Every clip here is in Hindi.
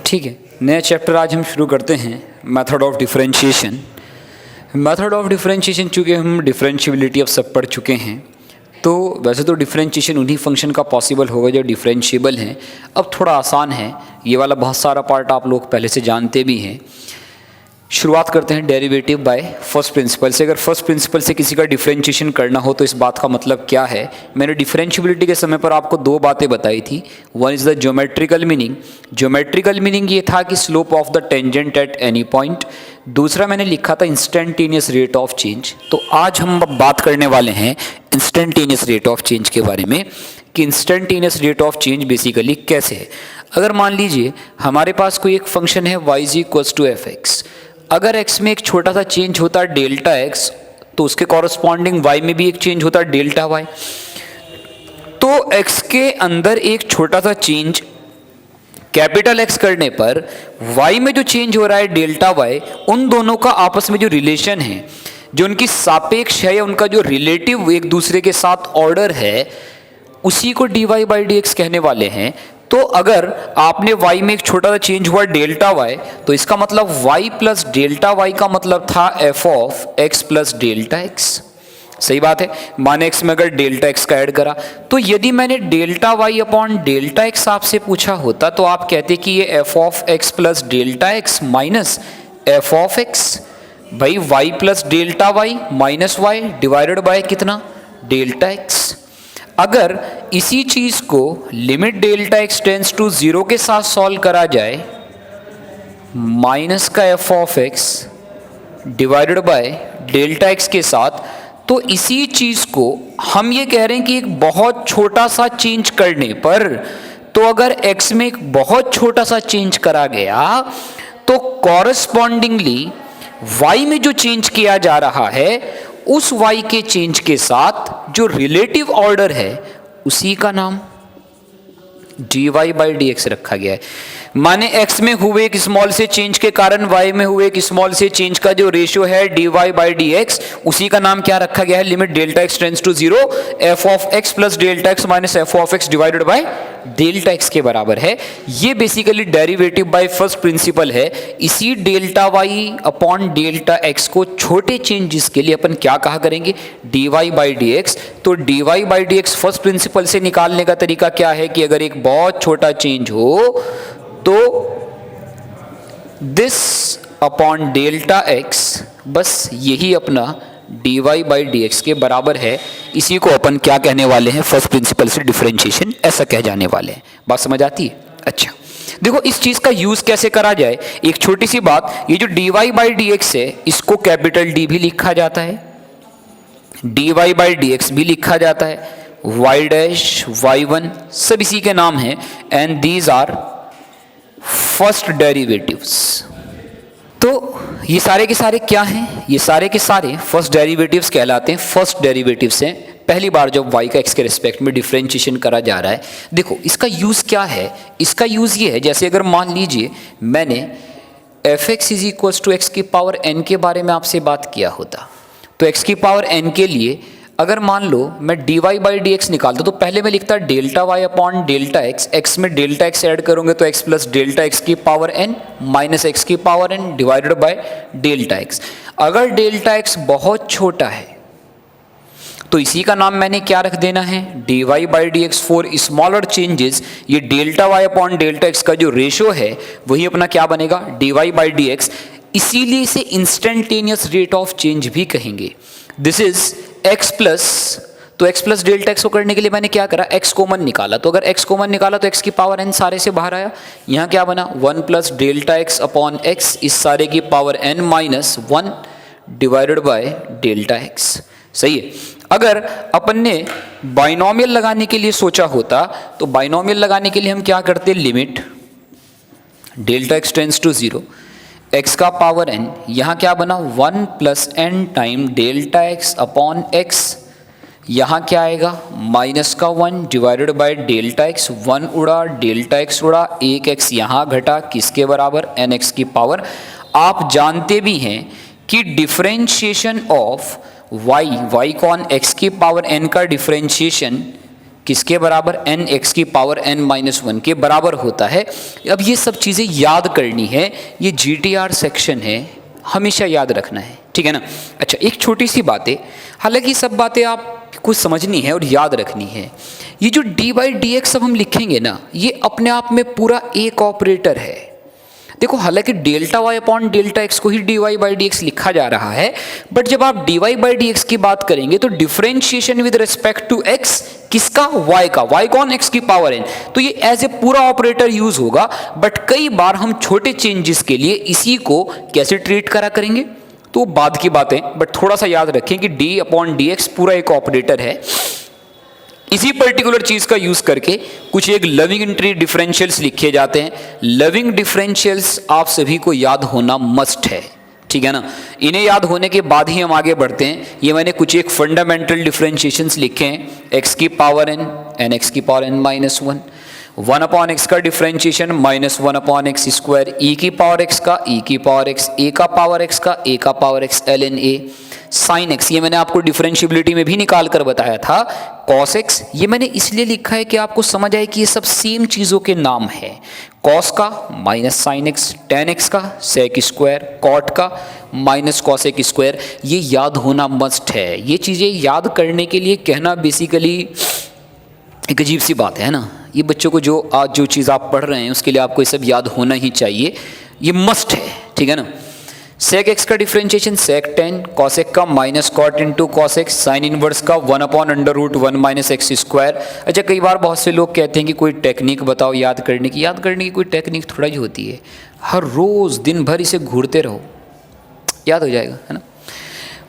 ठीक है, नया चैप्टर आज हम शुरू करते हैं, method of differentiation. Method of differentiation, चूँकि हम डिफरेंशिएबिलिटी अब सब पढ़ चुके हैं, तो वैसे तो डिफरेंशिएशन उन्हीं फंक्शन का पॉसिबल होगा जो डिफरेंशिएबल हैं। अब थोड़ा आसान है, ये वाला बहुत सारा पार्ट आप लोग पहले से जानते भी हैं। शुरुआत करते हैं डेरिवेटिव बाय फर्स्ट प्रिंसिपल से। अगर फर्स्ट प्रिंसिपल से किसी का डिफरेंशिएशन करना हो तो इस बात का मतलब क्या है। मैंने डिफरेंशिएबिलिटी के समय पर आपको दो बातें बताई थी। One is the geometrical meaning. Geometrical meaning ये था कि slope of the tangent at any point. दूसरा मैंने लिखा था इंस्टेंटेनियस रेट ऑफ चेंज। तो आज हम बात करने वाले हैं इंस्टेंटेनियस रेट ऑफ चेंज के बारे में कि instantaneous rate of change basically कैसे है। अगर मान लीजिए हमारे पास कोई एक फंक्शन है y is equals to F X. अगर x में एक छोटा सा चेंज होता है डेल्टा x, तो उसके कॉरस्पॉन्डिंग y में भी एक चेंज होता है डेल्टा y। तो x के अंदर एक छोटा सा चेंज कैपिटल X करने पर y में जो चेंज हो रहा है डेल्टा y, उन दोनों का आपस में जो रिलेशन है, जो उनकी सापेक्ष है या उनका जो रिलेटिव एक दूसरे के साथ ऑर्डर है, उसी को dy बाई dx कहने वाले हैं। तो अगर आपने y में एक छोटा सा चेंज हुआ डेल्टा y, तो इसका मतलब y प्लस डेल्टा y का मतलब था f of x plus delta x। सही बात है। माने x में अगर डेल्टा x का ऐड करा, तो यदि मैंने delta y upon delta x आपसे पूछा होता तो आप कहते कि ये f of x plus delta x minus f of x। भाई y plus delta y minus y divided by कितना, डेल्टा x। अगर इसी चीज को limit delta x tends to 0 के साथ सॉल्व करा जाए, माइनस का f of x divided by delta x के साथ, तो इसी चीज को हम ये कह रहे हैं कि एक बहुत छोटा सा चेंज करने पर, तो अगर x में एक बहुत छोटा सा चेंज करा गया तो कॉरस्पॉन्डिंगली y में जो चेंज किया जा रहा है उस y के चेंज के साथ जो रिलेटिव ऑर्डर है उसी का नाम dy बाई dx रखा गया है। माने x में हुए एक स्मॉल से चेंज के कारण y में हुए एक स्मॉल से चेंज का जो रेशियो है dy बाई dx, उसी का नाम क्या रखा गया है, limit delta x tends to 0 f of x plus delta x minus f of x divided by delta x के बराबर है। ये basically derivative by first principle है। इसी delta y upon delta x को छोटे चेंजेस के लिए अपन क्या कहा करेंगे, dy बाई dx। तो dy by dx first principle से निकालने का तरीका क्या है कि अगर एक बहुत छोटा चेंज हो तो दिस अपॉन डेल्टा x, बस यही अपना dy बाई dx के बराबर है। इसी को अपन क्या कहने वाले हैं, फर्स्ट प्रिंसिपल से डिफरेंशिएशन ऐसा कह जाने वाले हैं। बात समझ आती है। अच्छा देखो इस चीज का यूज कैसे करा जाए। एक छोटी सी बात, ये जो dy बाई dx है इसको कैपिटल D भी लिखा जाता है, dy बाई dx भी लिखा जाता है, y डैश y1 सब इसी के नाम हैं। And these are first derivatives. तो ये सारे के सारे क्या हैं, ये सारे के सारे फर्स्ट डेरिवेटिव्स कहलाते हैं। फर्स्ट डेरिवेटिव्स हैं पहली बार जब y का x के रिस्पेक्ट में डिफरेंशिएशन करा जा रहा है। देखो इसका यूज क्या है, इसका यूज ये है, जैसे अगर मान लीजिए मैंने f(x) is equals to x की पावर n के बारे में आपसे बात किया होता, तो x की पावर n के लिए अगर मान लो मैं dy बाई dx निकालता तो पहले मैं लिखता delta y upon delta x। x में डेल्टा x ऐड करोगे तो x प्लस डेल्टा x की पावर n माइनस x की power n divided by delta x। अगर डेल्टा x बहुत छोटा है तो इसी का नाम मैंने क्या रख देना है, dy by dx for smaller changes. ये delta y upon delta x का जो रेशियो है वही अपना क्या बनेगा, dy बाई dx। इसीलिए इसे इंस्टेंटेनियस रेट ऑफ चेंज भी कहेंगे। दिस इज x प्लस, तो x प्लस डेल्टा x को करने के लिए मैंने क्या करा, x कॉमन निकाला। तो अगर x कॉमन निकाला तो x की पावर n सारे से बाहर आया। यहाँ क्या बना, 1 plus delta x upon x, इस सारे की power n minus 1 divided by delta x। सही है। अगर अपन ने बाइनोमियल लगाने के लिए सोचा होता तो बाइनोमियल लगाने के लिए हम क्या करते, limit delta x tends to 0 x का पावर n, यहाँ क्या बना 1 plus n time delta x upon x। यहाँ क्या आएगा, माइनस का 1 डिवाइडेड बाय डेल्टा x। 1 उड़ा, डेल्टा x उड़ा, एक x यहाँ घटा, किसके बराबर, nx की पावर। आप जानते भी हैं कि डिफरेंशिएशन ऑफ y कॉन x की पावर n का डिफरेंशिएशन किसके बराबर, एन एक्स की पावर एन माइनस वन के बराबर होता है। अब ये सब चीज़ें याद करनी है, ये GTR सेक्शन है, हमेशा याद रखना है, ठीक है ना। अच्छा, एक छोटी सी बात है, हालांकि सब बातें आपको समझनी है और याद रखनी है। ये जो डी बाई डी एक्स अब हम लिखेंगे ना, ये अपने आप में पूरा एक ऑपरेटर है। देखो, हालांकि delta y upon delta x को ही d y by d x लिखा जा रहा है, बट जब आप d y by d x की बात करेंगे तो differentiation with respect to x, किसका, वाई का, वाई कौन, एक्स की पावर एन, तो ये एज ए पूरा ऑपरेटर यूज होगा। बट कई बार हम छोटे चेंजेस के लिए इसी को कैसे ट्रीट करा करेंगे तो बाद की बातें, बट थोड़ा सा याद रखें कि डी अपॉन डी एक्स पूरा एक ऑपरेटर है। इसी पर्टिकुलर चीज का यूज करके कुछ एक लविंग इंट्री डिफरेंशियल्स लिखे जाते हैं। लविंग डिफरेंशियल्स आप सभी को याद होना मस्ट है, ठीक है ना। इन्हें याद होने के बाद ही हम आगे बढ़ते हैं। ये मैंने कुछ एक फंडामेंटल डिफरेंशिएशंस लिखे हैं, एक्स की पावर एन, एन एक्स की power N minus one, one upon x का differentiation minus one upon x square, e की पावर एक्स का, ई की पावर एक्स, ए का पावर एक्स का, ए का power X L N A, sine X, ये मैंने आपको डिफरेंशिएबिलिटी में भी निकाल कर बताया था। कॉस एक्स, ये मैंने इसलिए लिखा है कि आपको समझ आए कि ये सब सेम चीज़ों के नाम है। कॉस का minus sine x, ten x का सेक स्क्वायर, कॉट का माइनस कॉसेक स्क्वायर, ये याद होना मस्ट है। ये चीज़ें याद करने के लिए कहना बेसिकली एक अजीब सी बात है ना। ये बच्चों को जो आज जो चीज़ आप पढ़ रहे हैं उसके लिए आपको ये सब याद होना ही चाहिए, ये मस्ट है, ठीक है ना। सेक एक्स का डिफरेंशिएशन सेक टेन, कॉसेक का minus cot into cosec, sine inverse का one upon under root one minus x square. अच्छा, कई बार बहुत से लोग कहते हैं कि कोई टेक्निक बताओ याद करने की। याद करने की कोई टेक्निक थोड़ा ही होती है, हर रोज़ दिन भर इसे घूरते रहो, याद हो जाएगा, है ना।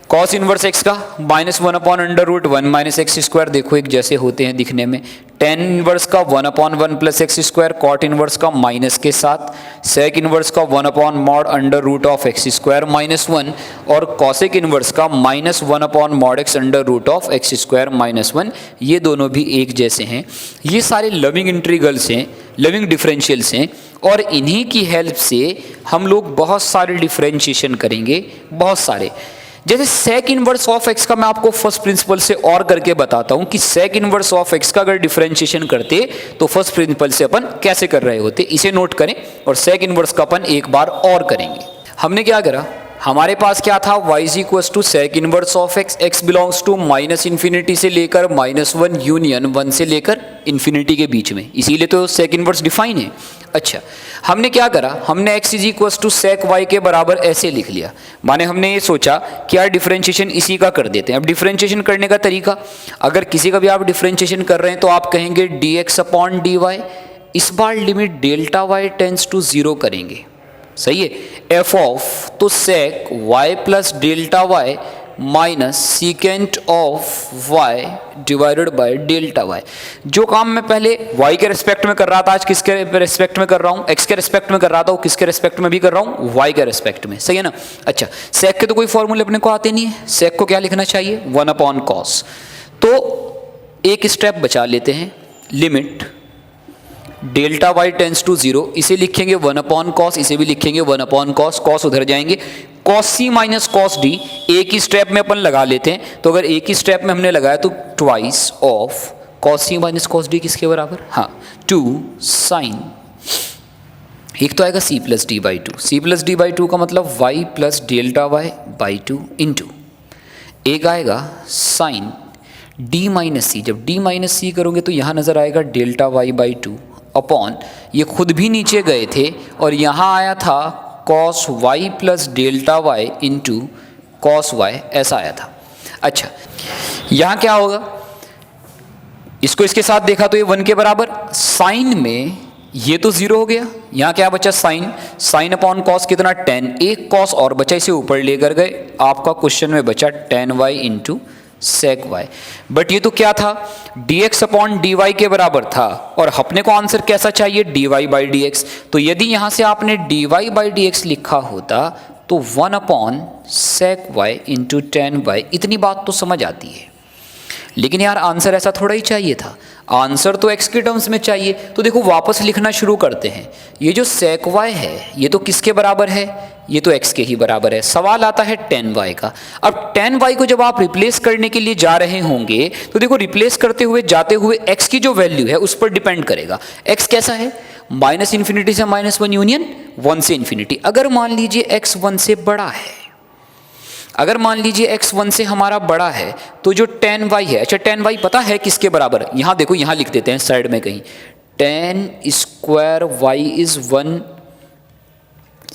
कॉस इनवर्स एक्स का minus one upon under root one minus x square, देखो एक जैसे होते हैं दिखने में। टेन इनवर्स का one upon one plus X square, cot inverse का माइनस के साथ, सेक इनवर्स का one upon mod under root of x square minus one, और कॉसेक इनवर्स का minus one upon mod X under root of x square minus one. ये दोनों भी एक जैसे हैं। ये सारे लविंग इंटीग्रल्स हैं, लविंग डिफरेंशियल्स हैं, और इन्हीं की हेल्प से हम लोग बहुत सारे डिफरेंशिएशन करेंगे, बहुत सारे। जैसे सेक इनवर्स ऑफ एक्स का मैं आपको फर्स्ट प्रिंसिपल से और करके बताता हूं कि सेक इनवर्स ऑफ एक्स का अगर डिफरेंशिएशन करते तो फर्स्ट प्रिंसिपल से अपन कैसे कर रहे होते, इसे नोट करें। और सेक इनवर्स का अपन एक बार और करेंगे। हमने क्या करा, हमारे पास क्या था, y is equals to sec inverse of X, X belongs to minus infinity से लेकर माइनस वन यूनियन वन से लेकर इन्फिनिटी के बीच में, इसीलिए तो सेक इनवर्स डिफाइन है। अच्छा, हमने क्या करा, हमने x is equals to sec y के बराबर ऐसे लिख लिया। माने हमने ये सोचा कि यार डिफरेंशिएशन इसी का कर देते हैं। अब डिफरेंशिएशन करने का तरीका, अगर किसी का भी आप डिफरेंशिएशन कर रहे हैं तो आप कहेंगे dx अपॉन dy, इस बार limit delta y tends to zero करेंगे, सही है। एफ ऑफ, तो sec y plus delta y minus secant of y divided by delta y। जो काम मैं पहले y के रेस्पेक्ट में कर रहा था, आज किसके रेस्पेक्ट में कर रहा हूँ, x के रेस्पेक्ट में कर रहा था, वो किसके रेस्पेक्ट में भी कर रहा हूँ, y के रेस्पेक्ट में, सही है ना। अच्छा, सेक के तो कोई फॉर्मूले अपने को आते नहीं है। सेक को क्या लिखना चाहिए, वन अपॉन कॉस। तो एक स्टेप बचा लेते हैं, limit delta y tends to zero, इसे लिखेंगे वन अपॉन कॉस, इसे भी लिखेंगे वन अपॉन कॉस, कॉस उधर जाएंगे, cos C minus cos D एक ही स्टेप में अपन लगा लेते हैं। तो अगर एक ही स्टेप में हमने लगाया तो twice of cos C minus cos D किसके बराबर, हाँ, टू साइन, एक तो आएगा C plus D by two, C plus D by two का मतलब Y plus delta Y by two into, एक आएगा साइन डी माइनस सी, जब डी माइनस सी करोगे तो यहाँ नज़र आएगा delta Y by two upon, ये खुद भी नीचे गए थे और यहाँ आया था cos Y plus delta Y into cos Y, ऐसा आया था। अच्छा, यहाँ क्या होगा, इसको इसके साथ देखा तो ये वन के बराबर, साइन में ये तो जीरो हो गया, यहाँ क्या बचा साइन, साइन अपॉन कॉस कितना टेन, एक कॉस और बचा, इसे ऊपर लेकर गए, आपका क्वेश्चन में बचा tan Y into sec Y. But ये तो क्या था, dx अपॉन dy के बराबर था और अपने को आंसर कैसा चाहिए, dy बाई dx। तो यदि यहाँ से आपने dy बाई dx लिखा होता तो one upon sec Y into tan Y, इतनी बात तो समझ आती है। लेकिन यार आंसर ऐसा थोड़ा ही चाहिए था, आंसर तो x के टर्म्स में चाहिए। तो देखो वापस लिखना शुरू करते हैं। ये जो sec y है ये तो किसके बराबर है, ये तो x के ही बराबर है। सवाल आता है tan y का। अब tan y को जब आप रिप्लेस करने के लिए जा रहे होंगे तो देखो रिप्लेस करते हुए जाते हुए x की जो वैल्यू है उस पर डिपेंड करेगा। x कैसा है, -∞ से -1 यूनियन 1 से इन्फिनिटी। अगर मान लीजिए x 1 से बड़ा है, अगर मान लीजिए x 1 से हमारा बड़ा है तो जो tan y है, अच्छा tan y पता है किसके बराबर है, यहाँ देखो यहाँ लिख देते हैं साइड में कहीं, tan square y is 1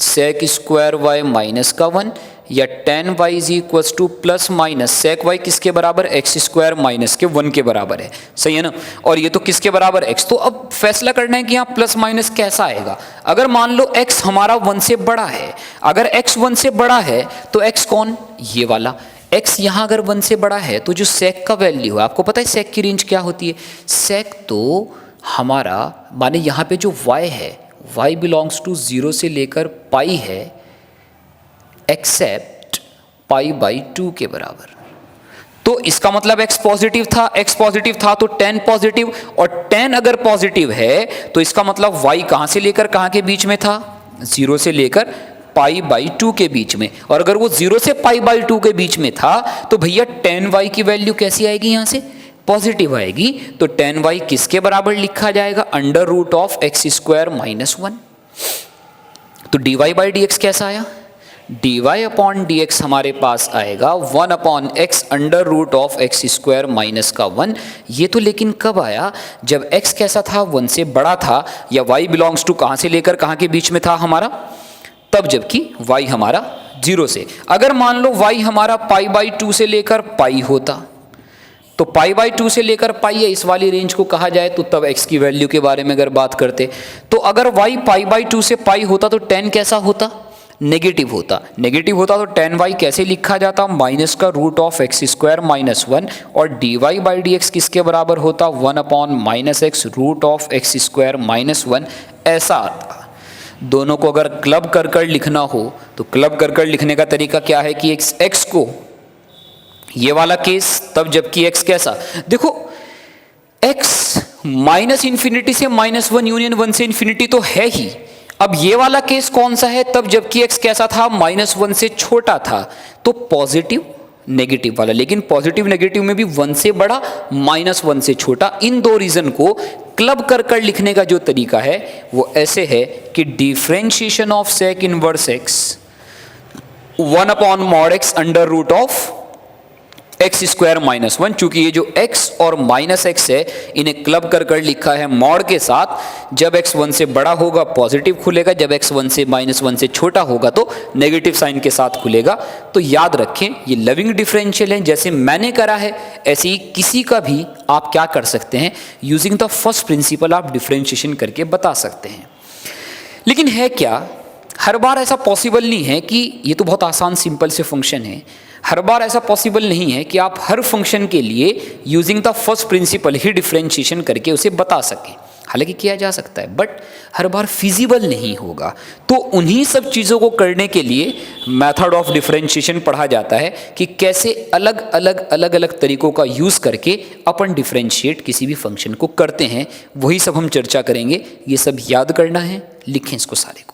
sec square y minus का 1, या tan y is equals two plus minus sec y किसके बराबर, x स्क्वायर माइनस के 1 के बराबर है, सही है ना। और ये तो किसके बराबर x। तो अब फैसला करना है कि यहाँ प्लस माइनस कैसा आएगा। अगर मान लो x हमारा 1 से बड़ा है, अगर x 1 से बड़ा है तो x कौन, ये वाला x यहाँ अगर 1 से बड़ा है तो जो sec का वैल्यू है, आपको पता है sec की रेंज क्या होती है। sec तो हमारा माने यहाँ पे जो y है y बिलोंग्स टू 0 से लेकर पाई है एक्सेप्ट पाई बाई 2 के बराबर। तो इसका मतलब x पॉजिटिव था, x पॉजिटिव था तो tan पॉजिटिव, और tan अगर पॉजिटिव है तो इसका मतलब y कहां से लेकर कहां के बीच में था, 0 से लेकर पाई बाई 2 के बीच में। और अगर वो 0 से पाई बाई 2 के बीच में था तो भैया tan y की वैल्यू कैसी आएगी, यहां से पॉजिटिव आएगी। तो tan y किसके बराबर लिखा जाएगा, under root of x square minus 1। तो dy बाई dx कैसा आया, dy अपॉन dx हमारे पास आएगा 1 upon x under root of x square minus का 1। ये तो लेकिन कब आया, जब x कैसा था, 1 से बड़ा था, या y बिलोंग्स टू कहां से लेकर कहां के बीच में था हमारा, तब जबकि y हमारा 0 से। अगर मान लो y हमारा पाई बाई 2 से लेकर पाई होता, तो पाई बाई 2 से लेकर पाई है, इस वाली रेंज को कहा जाए, तो तब x की वैल्यू के बारे में अगर बात करते, तो अगर y पाई बाई 2 से पाई होता तो tan कैसा होता, नेगेटिव होता। नेगेटिव होता तो tan y कैसे लिखा जाता, माइनस का root of x square minus 1, और dy बाई dx किसके बराबर होता, 1 upon minus x root of x square minus 1, ऐसा आता। दोनों को अगर क्लब कर कर लिखना हो तो क्लब कर कर लिखने का तरीका क्या है कि x को ये वाला केस, तब जबकि x कैसा, देखो x -∞ से -1 यूनियन 1 से इन्फिनिटी तो है ही। अब ये वाला केस कौन सा है, तब जबकि x कैसा था, -1 से छोटा था, तो पॉजिटिव नेगेटिव वाला। लेकिन पॉजिटिव नेगेटिव में भी 1 से बड़ा -1 से छोटा। इन दो रीजन को क्लब कर कर लिखने का जो तरीका है वो ऐसे है कि differentiation of sec inverse x 1 upon mod x under root of x square minus 1। चूंकि ये जो x और माइनस एक्स है इन्हें क्लब कर कर लिखा है मॉड के साथ। जब x 1 से बड़ा होगा पॉजिटिव खुलेगा, जब x 1 से -1 से छोटा होगा तो नेगेटिव साइन के साथ खुलेगा। तो याद रखें ये लविंग डिफरेंशियल है, जैसे मैंने करा है ऐसे ही किसी का भी आप क्या कर सकते हैं, यूजिंग द फर्स्ट प्रिंसिपल आप डिफरेंशिएशन करके बता सकते हैं। लेकिन है क्या, हर बार ऐसा पॉसिबल नहीं है कि ये तो बहुत आसान सिंपल से फंक्शन है, हर बार ऐसा पॉसिबल नहीं है कि आप हर फंक्शन के लिए using the first principle he differentiation करके उसे बता सकें। हालांकि किया जा सकता है बट हर बार फिजिबल नहीं होगा। तो उन्हीं सब चीज़ों को करने के लिए मेथड ऑफ डिफरेंशिएशन पढ़ा जाता है कि कैसे अलग अलग तरीकों का यूज़ करके अपन डिफरेंशिएट किसी भी फंक्शन को करते हैं। वही सब हम चर्चा करेंगे। ये सब याद करना है, लिखें इसको सारे को।